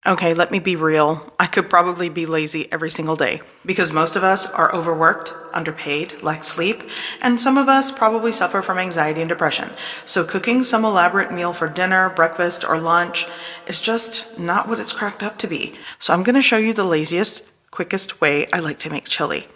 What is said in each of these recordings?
Okay, let me be real. I could probably be lazy every single day because most of us are overworked, underpaid, lack sleep, and some of us probably suffer from anxiety and depression. So cooking some elaborate meal for dinner, breakfast, or lunch is just not what it's cracked up to be. So I'm gonna show you the laziest, quickest way I like to make chili.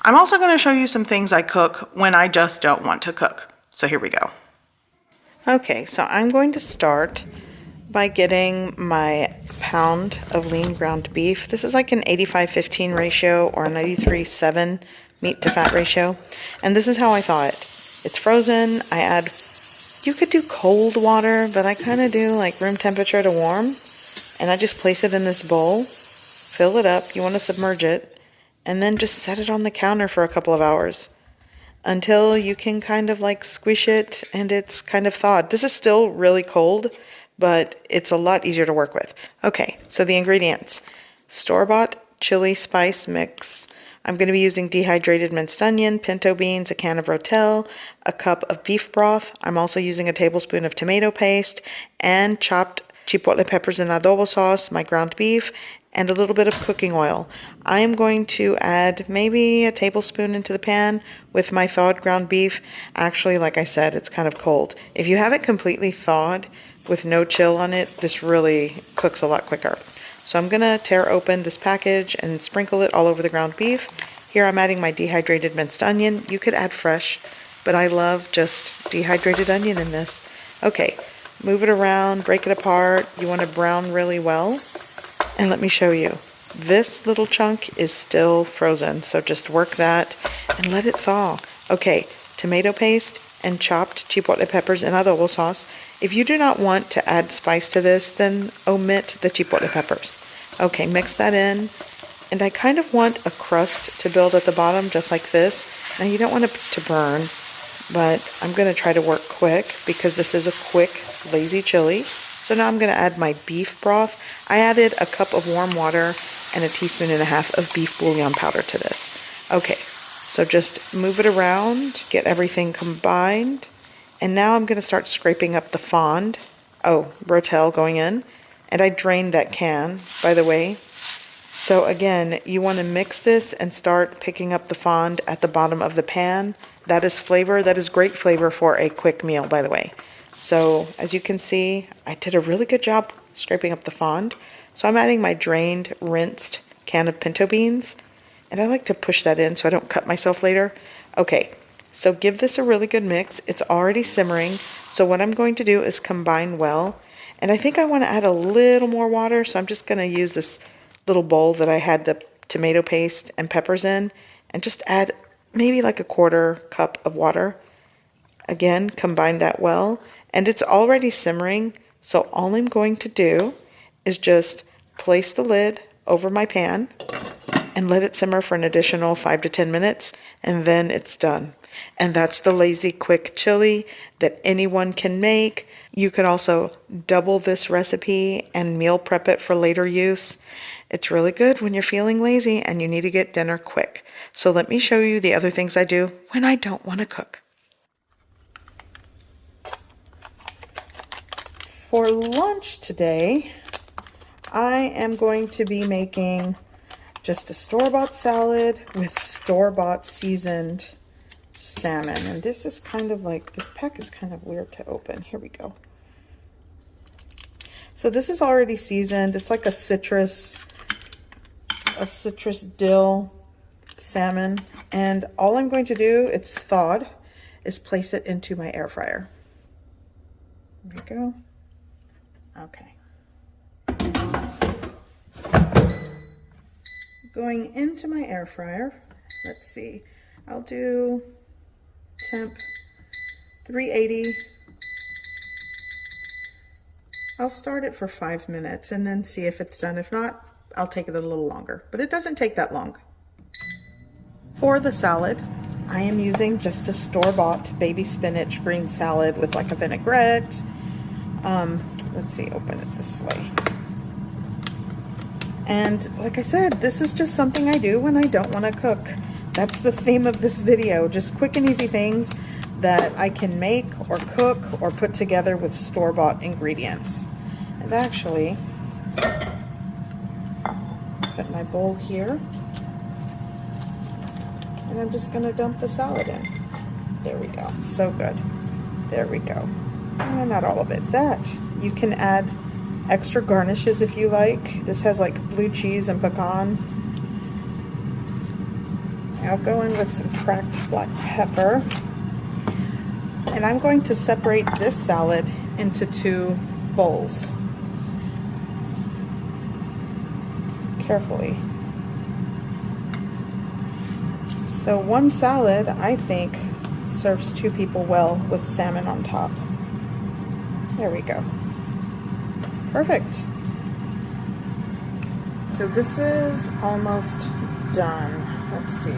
I'm also gonna show you some things I cook when I just don't want to cook. So here we go. Okay, so I'm going to start by getting my pound of lean ground beef. This is like an 85-15 ratio or a 93-7 meat to fat ratio. And this is how I thaw it. It's frozen. I add, you could do cold water, but I kind of do like room temperature to warm. And I just place it in this bowl, fill it up. You want to submerge it, and then just set it on the counter for a couple of hours until you can kind of like squish it and it's kind of thawed. This is still really cold, but it's a lot easier to work with. Okay, so the ingredients: store-bought chili spice mix. I'm going to be using dehydrated minced onion, pinto beans, a can of Rotel, a cup of beef broth. I'm also using a tablespoon of tomato paste and chopped chipotle peppers and adobo sauce, my ground beef, and a little bit of cooking oil. I am going to add maybe a tablespoon into the pan with my thawed ground beef. Actually, like I said, it's kind of cold. If you have it completely thawed with no chill on it, this really cooks a lot quicker. So I'm gonna tear open this package and sprinkle it all over the ground beef. Here I'm adding my dehydrated minced onion. You could add fresh, but I love just dehydrated onion in this. Okay, move it around, break it apart. You want to brown really well. And let me show you. This little chunk is still frozen, so just work that and let it thaw. Okay, tomato paste and chopped chipotle peppers and adobo sauce. If you do not want to add spice to this, then omit the chipotle peppers. Okay, mix that in. And I kind of want a crust to build at the bottom, just like this. Now you don't want it to burn, but I'm gonna try to work quick because this is a quick, lazy chili. So now I'm gonna add my beef broth. I added a cup of warm water and a teaspoon and a half of beef bouillon powder to this. Okay, so just move it around, get everything combined. And now I'm gonna start scraping up the fond. Oh, Rotel going in. And I drained that can, by the way. So again, you wanna mix this and start picking up the fond at the bottom of the pan. That is flavor, that is great flavor for a quick meal, by the way. So as you can see, I did a really good job scraping up the fond. So I'm adding my drained, rinsed can of pinto beans. And I like to push that in so I don't cut myself later. Okay, so give this a really good mix. It's already simmering. So what I'm going to do is combine well. And I think I want to add a little more water. So I'm just going to use this little bowl that I had the tomato paste and peppers in. And just add maybe like a 1/4 cup of water. Again, combine that well. And it's already simmering. So all I'm going to do is just place the lid over my pan and let it simmer for an additional 5 to 10 minutes, and then it's done. And that's the lazy quick chili that anyone can make. You could also double this recipe and meal prep it for later use. It's really good when you're feeling lazy and you need to get dinner quick. So let me show you the other things I do when I don't want to cook. For lunch today, I am going to be making just a store-bought salad with store-bought seasoned salmon. And this is kind of like, this pack is kind of weird to open. Here we go. So this is already seasoned. It's like a citrus dill salmon. And all I'm going to do, it's thawed, is place it into my air fryer. There we go. Okay. Going into my air fryer, let's see, I'll do temp 380. I'll start it for 5 minutes and then see if it's done. If not, I'll take it a little longer, but it doesn't take that long. For the salad, I am using just a store-bought baby spinach green salad with like a vinaigrette. Let's see, open it this way. And like I said, this is just something I do when I don't want to cook. That's the theme of this video, just quick and easy things that I can make or cook or put together with store-bought ingredients. And actually, put my bowl here. And I'm just gonna dump the salad in. There we go. So good. There we go. Not all of it. That you can add extra garnishes if you like. This has like blue cheese and pecan. I'll go in with some cracked black pepper. And I'm going to separate this salad into 2 bowls. Carefully. So one salad, I think, serves 2 people well with salmon on top. There we go. Perfect. So this is almost done. Let's see.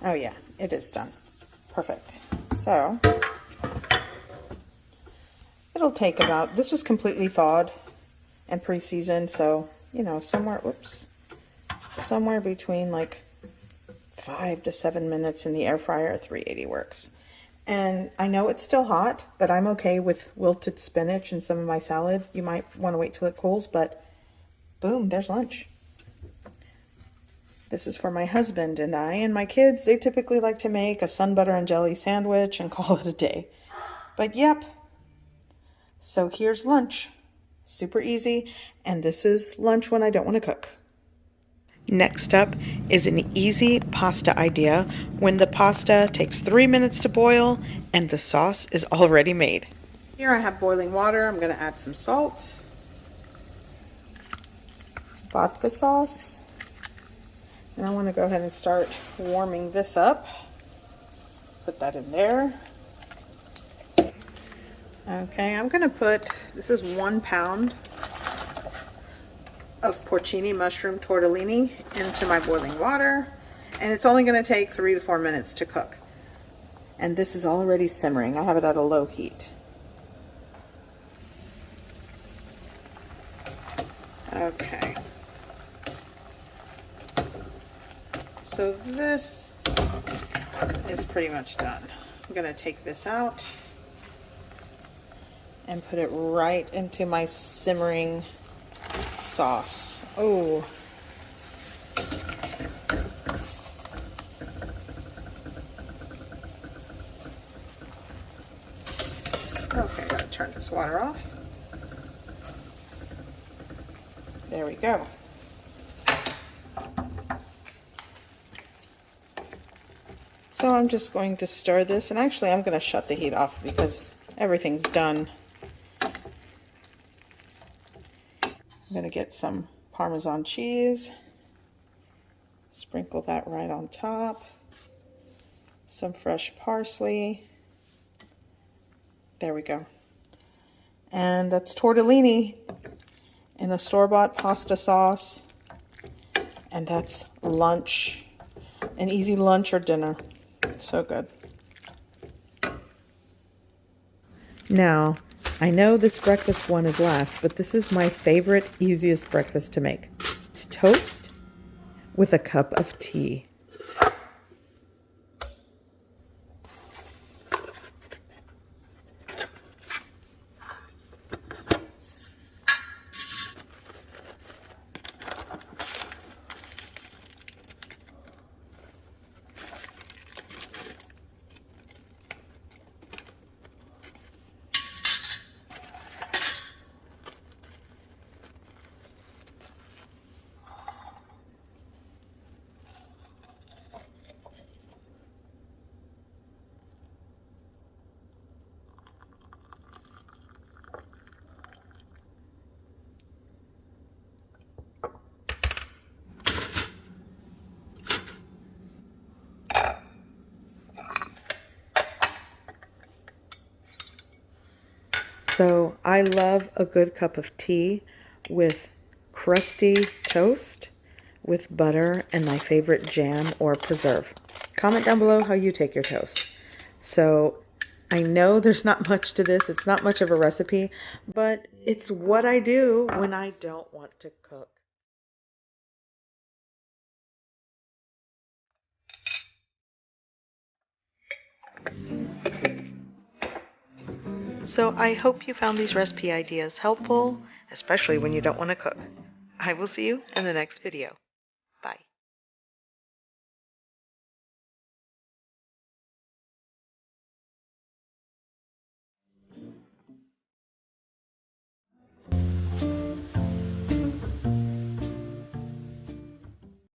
Oh yeah, it is done. Perfect. So it'll take about, this was completely thawed and pre-seasoned, so you know, somewhere between like 5 to 7 minutes in the air fryer at 380 works. And I know it's still hot, but I'm okay with wilted spinach in some of my salad. You might want to wait till it cools, but boom, there's lunch. This is for my husband and I, and my kids, they typically like to make a sun butter and jelly sandwich and call it a day. But yep, so here's lunch. Super easy, and this is lunch when I don't want to cook. Next up is an easy pasta idea when the pasta takes 3 minutes to boil and the sauce is already made. Here I have boiling water. I'm going to add some salt, vodka sauce, and I want to go ahead and start warming this up. Put that in there. Okay, I'm going to put, this is 1 pound of porcini mushroom tortellini into my boiling water, and it's only going to take 3 to 4 minutes to cook. And this is already simmering. I have it at a low heat. Okay. So this is pretty much done. I'm going to take this out and put it right into my simmering sauce. Oh. Okay, gotta turn this water off. There we go. So I'm just going to stir this, and actually I'm going to shut the heat off because everything's done. I'm going to get some Parmesan cheese, sprinkle that right on top, some fresh parsley. There we go. And that's tortellini in a store-bought pasta sauce. And that's lunch, an easy lunch or dinner. It's so good. Now, I know this breakfast one is last, but this is my favorite, easiest breakfast to make. It's toast with a cup of tea. So I love a good cup of tea with crusty toast with butter and my favorite jam or preserve. Comment down below how you take your toast. So I know there's not much to this. It's not much of a recipe, but it's what I do when I don't want to cook. So I hope you found these recipe ideas helpful, especially when you don't want to cook. I will see you in the next video.